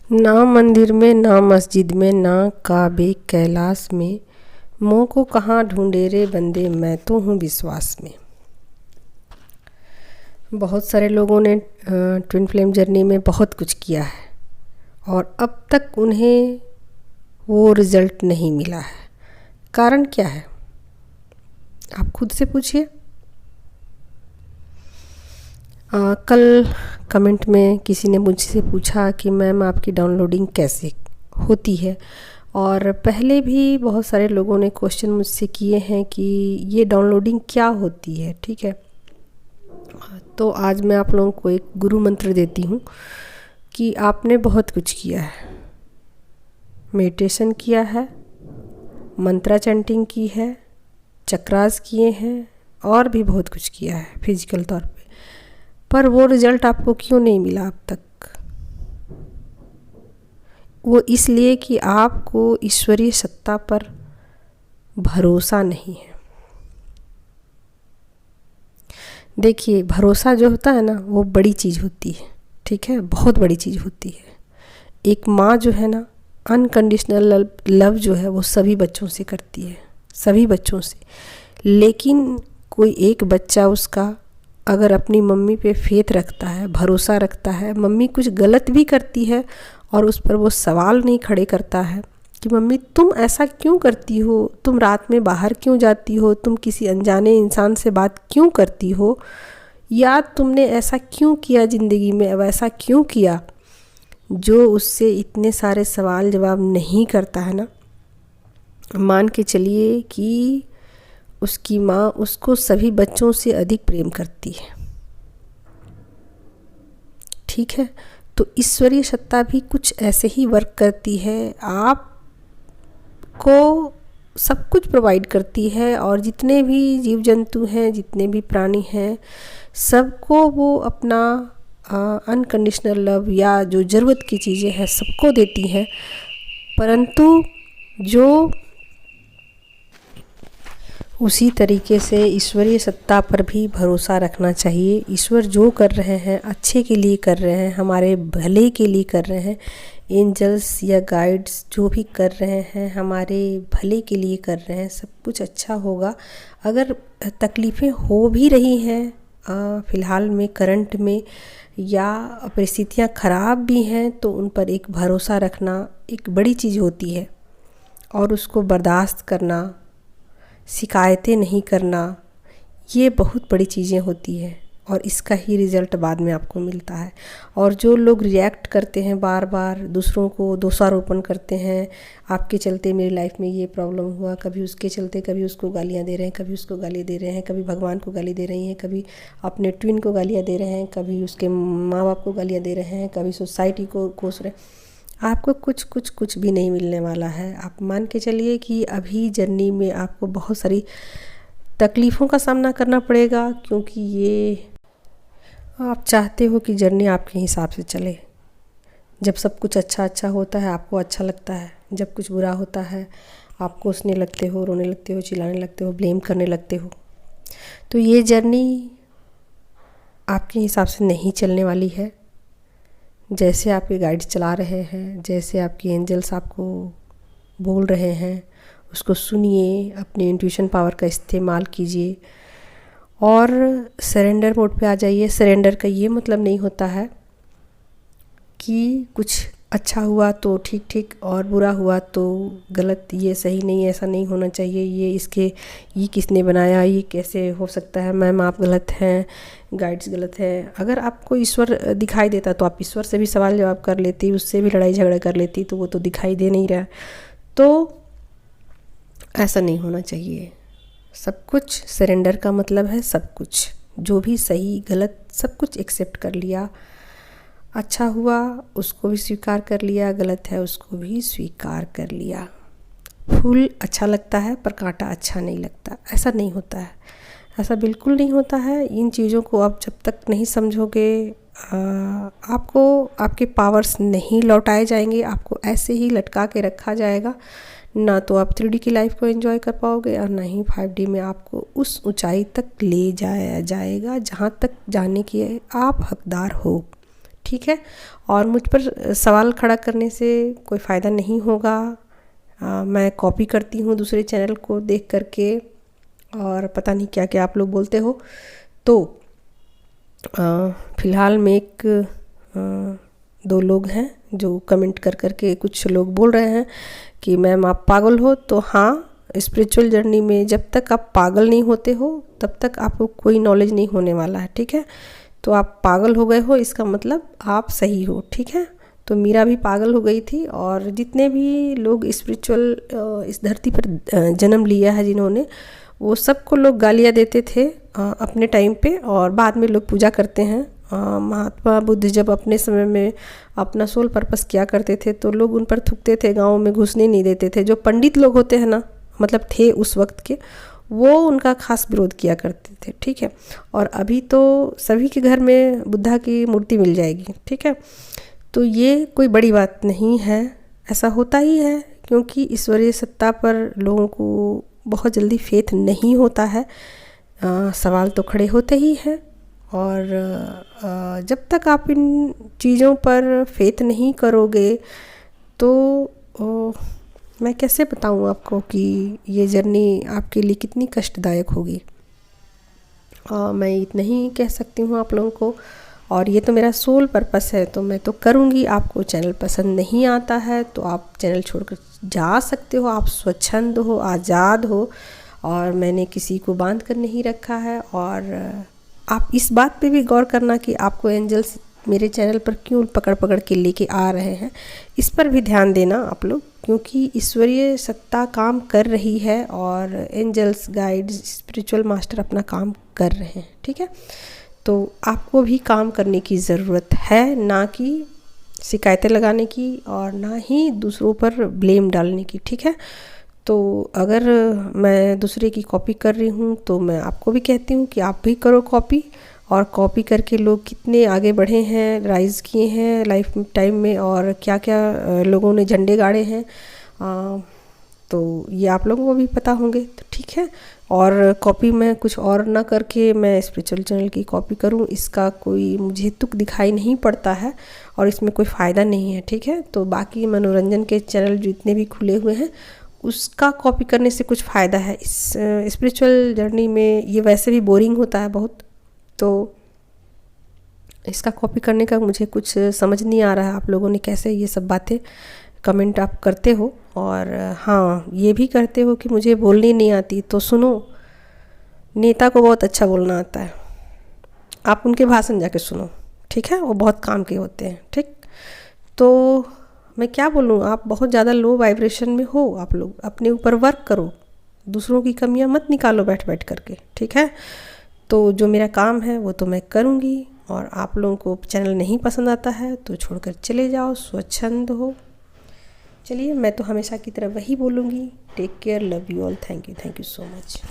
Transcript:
ना मंदिर में ना मस्जिद में ना काबे कैलाश में, मोह को कहाँ ढूंढे रे बंदे, मैं तो हूँ विश्वास में। बहुत सारे लोगों ने ट्विन फ्लेम जर्नी में बहुत कुछ किया है और अब तक उन्हें वो रिज़ल्ट नहीं मिला है। कारण क्या है, आप खुद से पूछिए। कल कमेंट में किसी ने मुझसे पूछा कि मैम आपकी डाउनलोडिंग कैसे होती है, और पहले भी बहुत सारे लोगों ने क्वेश्चन मुझसे किए हैं कि ये डाउनलोडिंग क्या होती है। ठीक है, तो आज मैं आप लोगों को एक गुरु मंत्र देती हूँ कि आपने बहुत कुछ किया है, मेडिटेशन किया है, मंत्रा चैंटिंग की है, चक्रास किए हैं और भी बहुत कुछ किया है फिजिकल तौर पे, पर वो रिज़ल्ट आपको क्यों नहीं मिला अब तक? वो इसलिए कि आपको ईश्वरीय सत्ता पर भरोसा नहीं है। देखिए, भरोसा जो होता है ना, वो बड़ी चीज़ होती है। ठीक है, बहुत बड़ी चीज़ होती है। एक माँ जो है ना, अनकंडीशनल लव जो है वो सभी बच्चों से करती है, सभी बच्चों से। लेकिन कोई एक बच्चा उसका अगर अपनी मम्मी पे फेथ रखता है, भरोसा रखता है, मम्मी कुछ गलत भी करती है और उस पर वो सवाल नहीं खड़े करता है कि मम्मी तुम ऐसा क्यों करती हो, तुम रात में बाहर क्यों जाती हो, तुम किसी अनजाने इंसान से बात क्यों करती हो, या तुमने ऐसा क्यों किया ज़िंदगी में, वैसा क्यों किया, जो उससे इतने सारे सवाल जवाब नहीं करता है ना, मान के चलिए कि उसकी माँ उसको सभी बच्चों से अधिक प्रेम करती है। ठीक है, तो ईश्वरीय सत्ता भी कुछ ऐसे ही वर्क करती है, आपको सब कुछ प्रोवाइड करती है, और जितने भी जीव जंतु हैं, जितने भी प्राणी हैं, सबको वो अपना अनकंडीशनल लव या जो ज़रूरत की चीज़ें हैं सबको देती हैं। परंतु जो उसी तरीके से ईश्वरीय सत्ता पर भी भरोसा रखना चाहिए। ईश्वर जो कर रहे हैं अच्छे के लिए कर रहे हैं, हमारे भले के लिए कर रहे हैं। एंजल्स या गाइड्स जो भी कर रहे हैं हमारे भले के लिए कर रहे हैं, सब कुछ अच्छा होगा। अगर तकलीफ़ें हो भी रही हैं फ़िलहाल में, करंट में, या परिस्थितियाँ ख़राब भी हैं, तो उन पर एक भरोसा रखना एक बड़ी चीज़ होती है, और उसको बर्दाश्त करना, शिकायतें नहीं करना, ये बहुत बड़ी चीज़ें होती हैं, और इसका ही रिज़ल्ट बाद में आपको मिलता है। और जो लोग रिएक्ट करते हैं, बार बार दूसरों को दोषारोपण करते हैं, आपके चलते मेरी लाइफ में ये प्रॉब्लम हुआ, कभी उसके चलते, कभी उसको गालियाँ दे रहे हैं, कभी उसको गाली दे रहे हैं, कभी भगवान को गाली दे रही हैं, कभी अपने ट्विन को गालियाँ दे रहे हैं, कभी उसके माँ बाप को गालियाँ दे रहे हैं, कभी सोसाइटी को कोस रहे हैं, आपको कुछ भी नहीं मिलने वाला है। आप मान के चलिए कि अभी जर्नी में आपको बहुत सारी तकलीफ़ों का सामना करना पड़ेगा, क्योंकि ये आप चाहते हो कि जर्नी आपके हिसाब से चले। जब सब कुछ अच्छा होता है आपको अच्छा लगता है, जब कुछ बुरा होता है आप कोसने लगते हो, रोने लगते हो, चिल्लाने लगते हो, ब्लेम करने लगते हो। तो ये जर्नी आपके हिसाब से नहीं चलने वाली है। जैसे आपके गाइड्स चला रहे हैं, जैसे आपके एंजल्स आपको बोल रहे हैं, उसको सुनिए, अपने इंट्यूशन पावर का इस्तेमाल कीजिए और सरेंडर मोड पे आ जाइए। सरेंडर का ये मतलब नहीं होता है कि कुछ अच्छा हुआ तो ठीक ठीक और बुरा हुआ तो गलत, ये सही नहीं, ऐसा नहीं होना चाहिए, ये किसने बनाया, ये कैसे हो सकता है, मैम आप गलत हैं, गाइड्स गलत हैं। अगर आपको ईश्वर दिखाई देता तो आप ईश्वर से भी सवाल जवाब कर लेती, उससे भी लड़ाई झगड़ा कर लेती, तो वो तो दिखाई दे नहीं रहा। तो ऐसा नहीं होना चाहिए। सब कुछ सरेंडर का मतलब है सब कुछ, जो भी सही गलत सब कुछ एक्सेप्ट कर लिया। अच्छा हुआ उसको भी स्वीकार कर लिया, गलत है उसको भी स्वीकार कर लिया। फूल अच्छा लगता है पर कांटा अच्छा नहीं लगता, ऐसा नहीं होता है, ऐसा बिल्कुल नहीं होता है। इन चीज़ों को आप जब तक नहीं समझोगे आपको आपके पावर्स नहीं लौटाए जाएंगे, आपको ऐसे ही लटका के रखा जाएगा। ना तो आप 3D की लाइफ को एंजॉय कर पाओगे और ना ही 5D में आपको उस ऊंचाई तक ले जाया जाएगा जहाँ तक जाने की आप हकदार हो। ठीक है। और मुझ पर सवाल खड़ा करने से कोई फ़ायदा नहीं होगा। मैं कॉपी करती हूँ दूसरे चैनल को देख करके, और पता नहीं क्या क्या आप लोग बोलते हो। तो फ़िलहाल में एक 2 लोग हैं जो कमेंट कर करके कुछ लोग बोल रहे हैं कि मैम आप पागल हो। तो हाँ, स्पिरिचुअल जर्नी में जब तक आप पागल नहीं होते हो तब तक आपको कोई नॉलेज नहीं होने वाला है, ठीक है। तो आप पागल हो गए हो, इसका मतलब आप सही हो, ठीक है। तो मीरा भी पागल हो गई थी, और जितने भी लोग स्पिरिचुअल इस धरती पर जन्म लिया है जिन्होंने, वो सबको लोग गालियाँ देते थे अपने टाइम पे, और बाद में लोग पूजा करते हैं। महात्मा बुद्ध जब अपने समय में अपना सोल पर्पस किया करते थे तो लोग उन पर थूकते थे, गाँव में घुसने नहीं देते थे। जो पंडित लोग होते हैं ना, मतलब थे उस वक्त के, वो उनका खास विरोध किया करते थे, ठीक है। और अभी तो सभी के घर में बुद्धा की मूर्ति मिल जाएगी, ठीक है। तो ये कोई बड़ी बात नहीं है, ऐसा होता ही है क्योंकि ईश्वरीय सत्ता पर लोगों को बहुत जल्दी फेथ नहीं होता है। सवाल तो खड़े होते ही हैं, और जब तक आप इन चीज़ों पर फेथ नहीं करोगे तो मैं कैसे बताऊँ आपको कि ये जर्नी आपके लिए कितनी कष्टदायक होगी। मैं इतना ही कह सकती हूँ आप लोगों को। और ये तो मेरा सोल पर्पस है, तो मैं तो करूँगी। आपको चैनल पसंद नहीं आता है तो आप चैनल छोड़कर जा सकते हो, आप स्वच्छंद हो, आज़ाद हो, और मैंने किसी को बांध कर नहीं रखा है। और आप इस बात पे भी गौर करना कि आपको एंजल्स मेरे चैनल पर क्यों पकड़ पकड़ के लेके आ रहे हैं, इस पर भी ध्यान देना आप लोग, क्योंकि ईश्वरीय सत्ता काम कर रही है और एंजल्स, गाइड्स, स्पिरिचुअल मास्टर अपना काम कर रहे हैं, ठीक है। तो आपको भी काम करने की ज़रूरत है, ना कि शिकायतें लगाने की और ना ही दूसरों पर ब्लेम डालने की, ठीक है। तो अगर मैं दूसरे की कॉपी कर रही हूँ तो मैं आपको भी कहती हूँ कि आप भी करो कॉपी। और कॉपी करके लोग कितने आगे बढ़े हैं, राइज़ किए हैं लाइफ टाइम में, और क्या क्या लोगों ने झंडे गाड़े हैं, तो ये आप लोगों को भी पता होंगे, तो ठीक है। और कॉपी में कुछ और ना करके मैं स्पिरिचुअल चैनल की कॉपी करूं, इसका कोई मुझे तुक दिखाई नहीं पड़ता है, और इसमें कोई फ़ायदा नहीं है, ठीक है। तो बाकी मनोरंजन के चैनल जितने भी खुले हुए हैं उसका कॉपी करने से कुछ फ़ायदा है। इस स्पिरिचुअल जर्नी में ये वैसे भी बोरिंग होता है बहुत, तो इसका कॉपी करने का मुझे कुछ समझ नहीं आ रहा है। आप लोगों ने कैसे ये सब बातें कमेंट आप करते हो, और हाँ ये भी करते हो कि मुझे बोलनी नहीं आती। तो सुनो, नेता को बहुत अच्छा बोलना आता है, आप उनके भाषण जाके सुनो, ठीक है, वो बहुत काम के होते हैं, ठीक। तो मैं क्या बोलूँ, आप बहुत ज़्यादा लो वाइब्रेशन में हो, आप लोग अपने ऊपर वर्क करो, दूसरों की कमियां मत निकालो बैठ बैठ करके, ठीक है। तो जो मेरा काम है वो तो मैं करूँगी, और आप लोगों को चैनल नहीं पसंद आता है तो छोड़कर चले जाओ, स्वच्छंद हो। चलिए, मैं तो हमेशा की तरह वही बोलूँगी, take care, love you all, thank you so much.